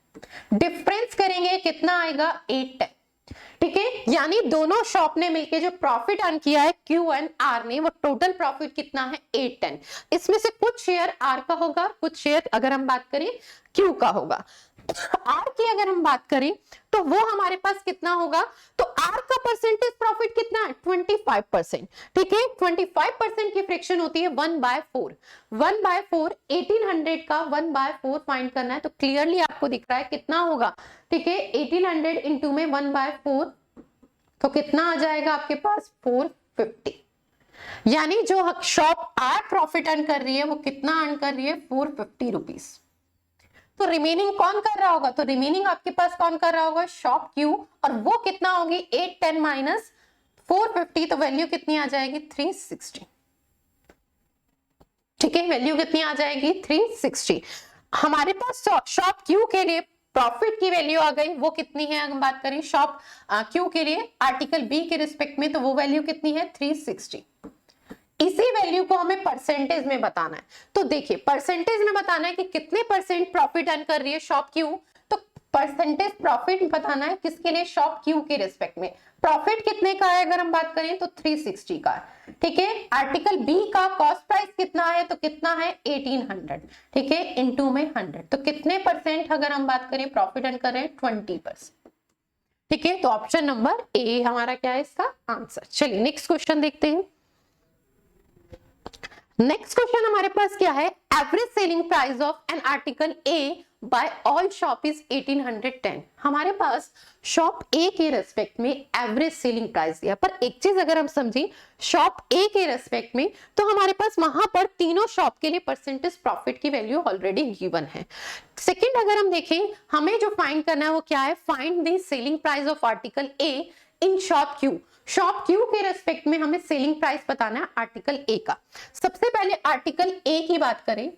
डिफरेंस करेंगे कितना आएगा 810, ठीक है। यानी दोनों शॉप ने मिलकर जो प्रॉफिट अर्न किया है क्यू एंड आर ने, वो टोटल प्रॉफिट कितना है 810। इसमें से कुछ शेयर आर का होगा, कुछ शेयर अगर हम बात करें क्यू का होगा। आर की अगर हम बात करें तो वो हमारे पास कितना होगा, तो आर का परसेंटेज प्रॉफिट कितना है 25%। ठीक है, 25% की फ्रैक्शन होती है 1/4। 1/4 1800 का 1/4 फाइंड करना है, तो क्लियरली आपको दिख रहा है कितना होगा। ठीक है, 1800 इंटू में 1/4 तो कितना आ जाएगा आपके पास 450। यानी जो शॉप आर प्रॉफिट अर्न कर रही है वो कितना अर्न कर रही है 450 रुपीज। तो रिमेनिंग कौन कर रहा होगा, तो रिमेनिंग आपके पास कौन कर रहा होगा, शॉप क्यू, और वो कितना होगी 810 माइनस 450, तो वैल्यू कितनी आ जाएगी 360। ठीक है, वैल्यू कितनी आ जाएगी 360। हमारे पास शॉप क्यू के लिए प्रॉफिट की वैल्यू आ गई, वो कितनी है, अगर हम बात करें शॉप क्यू के लिए आर्टिकल बी के रिस्पेक्ट में, तो वो वैल्यू कितनी है 360। इसी वैल्यू को हमें परसेंटेज में बताना है। तो देखिए परसेंटेज में बताना है कि कितने परसेंट प्रॉफिट अर्न कर रही है शॉप क्यू, तो परसेंटेज प्रॉफिट बताना है किसके लिए, शॉप क्यू के रिस्पेक्ट में। प्रॉफिट कितने का है अगर हम बात करें तो 360 का है। ठीक है, आर्टिकल बी का कॉस्ट प्राइस कितना है, तो कितना है 1800। ठीक है, इनटू में 100, तो कितने परसेंट अगर हम बात करें प्रॉफिट अर्न कर रहे हैं 20%। ठीक है, तो ऑप्शन नंबर ए हमारा क्या है इसका आंसर। चलिए नेक्स्ट क्वेश्चन देखते हैं। नेक्स्ट क्वेश्चन हमारे पास क्या है, average selling price of an article A by all shop is 1810। हमारे पास शॉप ए के रेस्पेक्ट में एवरेज सेलिंग प्राइस दिया, पर एक चीज अगर हम समझे शॉप ए के रेस्पेक्ट में, तो हमारे पास वहां पर तीनों शॉप के लिए परसेंटेज प्रॉफिट की वैल्यू ऑलरेडी गिवन है। सेकंड अगर हम देखें, हमें जो फाइंड करना है वो क्या है, find the selling price of article a in shop Q. Shop Q के रेस्पेक्ट में हमें सेलिंग प्राइस बताना है आर्टिकल ए का। सबसे पहले आर्टिकल ए की बात करें,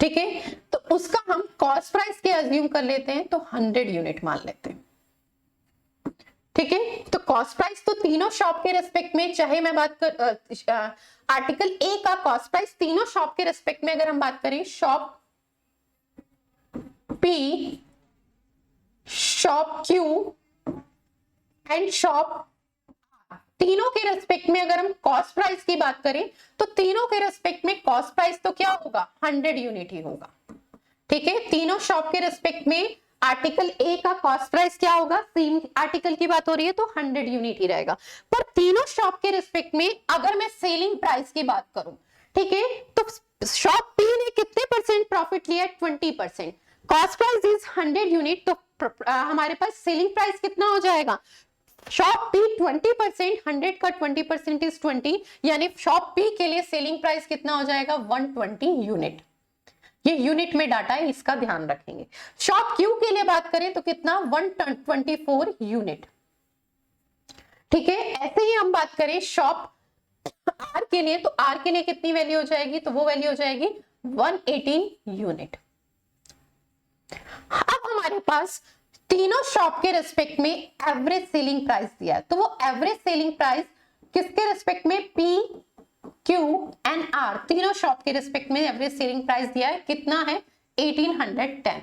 ठीक है, तो उसका हम कॉस्ट प्राइस के अज्यूम कर लेते हैं, तो 100 यूनिट मान लेते हैं। ठीक है, तो कॉस्ट प्राइस तो तीनों शॉप के रेस्पेक्ट में, चाहे मैं बात कर आर्टिकल ए का कॉस्ट प्राइस तीनों शॉप के रेस्पेक्ट में अगर हम बात करें, shop P, shop Q and shop, तीनों के रेस्पेक्ट में अगर हम कॉस्ट प्राइस की बात करें, तो तीनों के रेस्पेक्ट में कॉस्ट प्राइस तो क्या होगा 100 यूनिट ही होगा। ठीक है, तीनों शॉप के रेस्पेक्ट में आर्टिकल ए का कॉस्ट प्राइस क्या होगा, सेम आर्टिकल की बात हो रही है तो 100 यूनिट ही रहेगा। पर तीनों शॉप के रेस्पेक्ट में अगर मैं सेलिंग प्राइस की बात करूं, ठीक है, तो शॉप पी ने कितने परसेंट प्रॉफिट लिया, 20%। कॉस्ट प्राइस इज 100 यूनिट, तो हमारे पास सेलिंग प्राइस कितना हो जाएगा, शॉप पी 20%, 100 का 20% इज 20, यानी शॉप पी के लिए सेलिंग प्राइस कितना हो जाएगा 120 यूनिट। ये यूनिट में डाटा है, इसका ध्यान रखेंगे। शॉप क्यू के लिए बात करें तो कितना 124 यूनिट। ठीक है, ऐसे ही हम बात करें शॉप आर के लिए, तो आर के लिए कितनी वैल्यू हो जाएगी, तो वो वैल्यू हो जाएगी 118 यूनिट। अब हमारे पास तीनों शॉप के रेस्पेक्ट में एवरेज सेलिंग प्राइस दिया है, तो वो एवरेज सेलिंग प्राइस किसके रेस्पेक्ट में, पी, क्यू एंड आर, तीनों शॉप के रेस्पेक्ट में एवरेज सेलिंग प्राइस दिया है, कितना है 1810।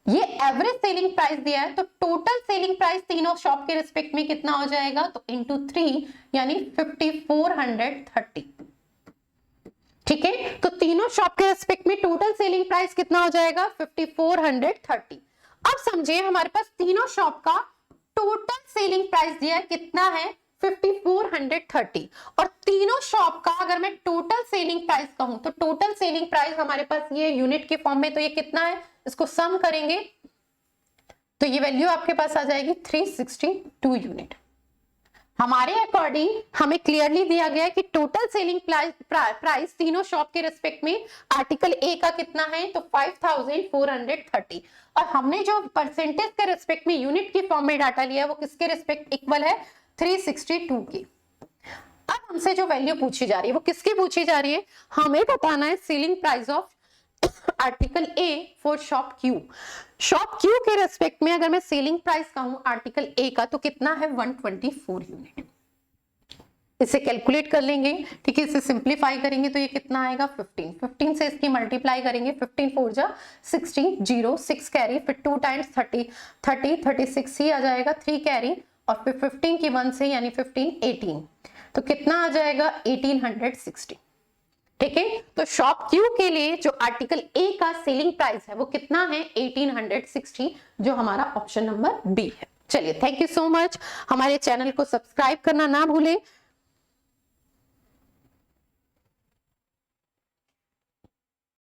ये एवरेज सेलिंग प्राइस दिया है, तो टोटल सेलिंग प्राइस तीनों शॉप के रेस्पेक्ट में कितना हो जाएगा, तो इंटू 3 यानी 5430। ठीक है, तो तीनों शॉप के रेस्पेक्ट में टोटल सेलिंग प्राइस कितना हो जाएगा 5430। अब समझिए हमारे पास तीनों शॉप का टोटल सेलिंग प्राइस दिया है, कितना है 5430, और तीनों शॉप का अगर मैं टोटल सेलिंग प्राइस कहूं, तो टोटल सेलिंग प्राइस हमारे पास ये यूनिट के फॉर्म में, तो ये कितना है, इसको सम करेंगे तो ये वैल्यू आपके पास आ जाएगी 362 यूनिट। हमारे अकॉर्डिंग हमें क्लियरली दिया गया है कि टोटल सेलिंग प्राइस तीनों शॉप के रेस्पेक्ट में आर्टिकल ए का कितना है, तो 5430, और हमने जो परसेंटेज के रेस्पेक्ट में यूनिट की फॉर्म में डाटा लिया है वो किसके रेस्पेक्ट इक्वल है 362 की। अब हमसे जो वैल्यू पूछी जा रही है वो किसकी पूछी जा रही है, हमें बताना है selling price of article A for shop Q. Shop Q के रेस्पेक्ट में अगर मैं सेलिंग प्राइस कहूं आर्टिकल ए का, तो कितना है 124 यूनिट। इसे कैलकुलेट कर लेंगे, ठीक है, इसे सिंप्लीफाई करेंगे तो ये कितना आएगा 15 से इसकी मल्टीप्लाई करेंगे, 15 4 जा 60, 0 6 कैरी, फिर 2 टाइम्स 30 36 ही आ जाएगा, 3 कैरी, और फिर 15 की 1 से यानी 15 18, तो कितना आ जाएगा 1860। ठीक है, तो शॉप क्यू के लिए जो आर्टिकल ए का सेलिंग प्राइस है वो कितना है 1860, जो हमारा ऑप्शन नंबर बी है। चलिए, थैंक यू सो मच। हमारे चैनल को सब्सक्राइब करना ना भूलें,